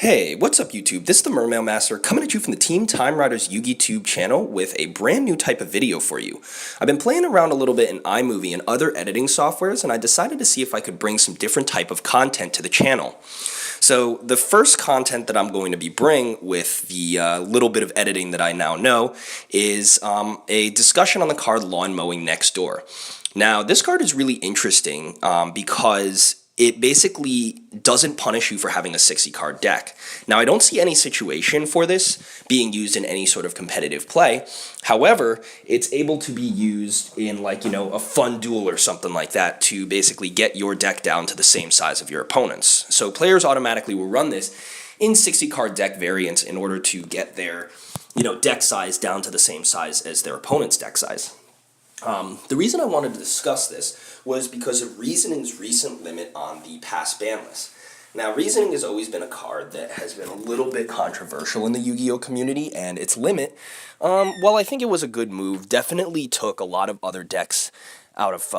Hey, what's up YouTube? This is the Mermail Master coming at you from the Team Time Riders YouTube channel with a brand new type of video for you. I've been playing around a little bit in iMovie and other editing softwares, and I decided to see if I could bring some different type of content to the channel. So the first content that I'm going to be bringing with the little bit of editing that I now know is a discussion on the card Lawnmowing Next Door. Now this card is really interesting because it basically doesn't punish you for having a 60 card deck. Now, I don't see any situation for this being used in any sort of competitive play. However, it's able to be used in a fun duel or something like that to basically get your deck down to the same size of your opponent's. So players automatically will run this in 60 card deck variants in order to get their deck size down to the same size as their opponent's deck size. The reason I wanted to discuss this was because of Reasoning's recent limit on the past ban list. Now, Reasoning has always been a card that has been a little bit controversial in the Yu-Gi-Oh community, and its limit, while I think it was a good move, definitely took a lot of other decks out of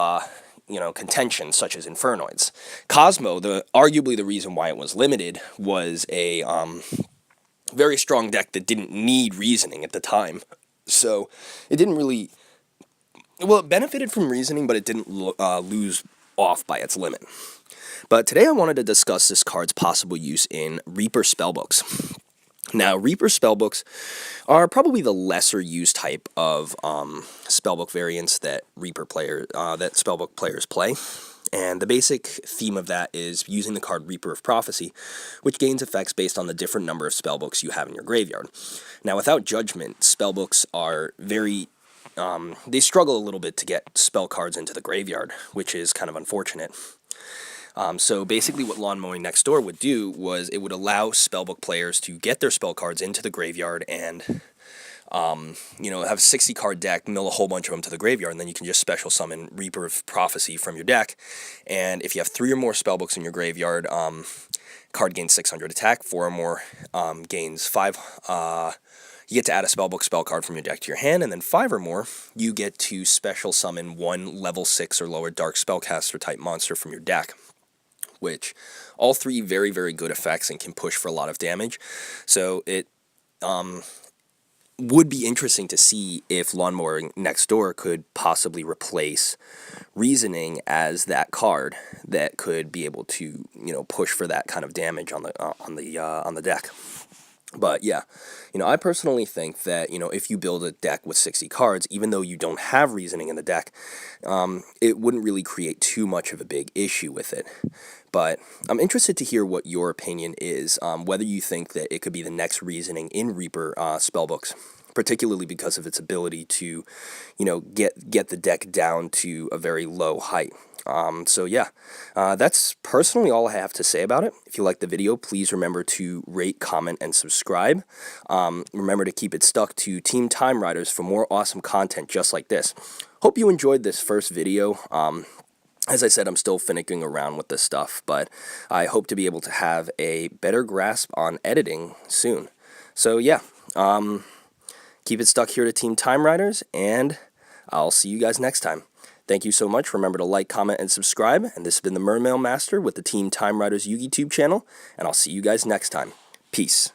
contention, such as Infernoids. Cosmo, arguably the reason why it was limited, was a very strong deck that didn't need Reasoning at the time. So it didn't really... Well, it benefited from Reasoning, but it didn't lose off by its limit. But today I wanted to discuss this card's possible use in Reaper Spellbooks. Now, Reaper Spellbooks are probably the lesser used type of spellbook variants that Spellbook players play. And the basic theme of that is using the card Reaper of Prophecy, which gains effects based on the different number of spellbooks you have in your graveyard. Now, without Judgment, spellbooks are very... they struggle a little bit to get spell cards into the graveyard, which is kind of unfortunate. So basically what Lawnmowing Next Door would do was it would allow spellbook players to get their spell cards into the graveyard and, have a 60 card deck, mill a whole bunch of them to the graveyard, and then you can just special summon Reaper of Prophecy from your deck. And if you have 3 or more spellbooks in your graveyard, card gains 600 attack, 4 or more gains 5... You get to add a Spellbook spell card from your deck to your hand, and then 5 or more, you get to special summon 1 level 6 or lower Dark Spellcaster type monster from your deck, which all 3 very, very good effects and can push for a lot of damage. So it would be interesting to see if Lawnmower Next Door could possibly replace Reasoning as that card that could be able to, push for that kind of damage on the deck. But yeah, I personally think that, if you build a deck with 60 cards, even though you don't have Reasoning in the deck, it wouldn't really create too much of a big issue with it. But I'm interested to hear what your opinion is, whether you think that it could be the next Reasoning in Reaper Spellbooks, particularly because of its ability to, get the deck down to a very low height. So yeah, that's personally all I have to say about it. If you like the video, please remember to rate, comment, and subscribe. Remember to keep it stuck to Team Time Riders for more awesome content just like this. Hope you enjoyed this first video. As I said, I'm still finicking around with this stuff, but I hope to be able to have a better grasp on editing soon. So yeah, keep it stuck here to Team Time Riders, and I'll see you guys next time. Thank you so much. Remember to like, comment, and subscribe. And this has been the Mermail Master with the Team Time Riders YouTube channel. And I'll see you guys next time. Peace.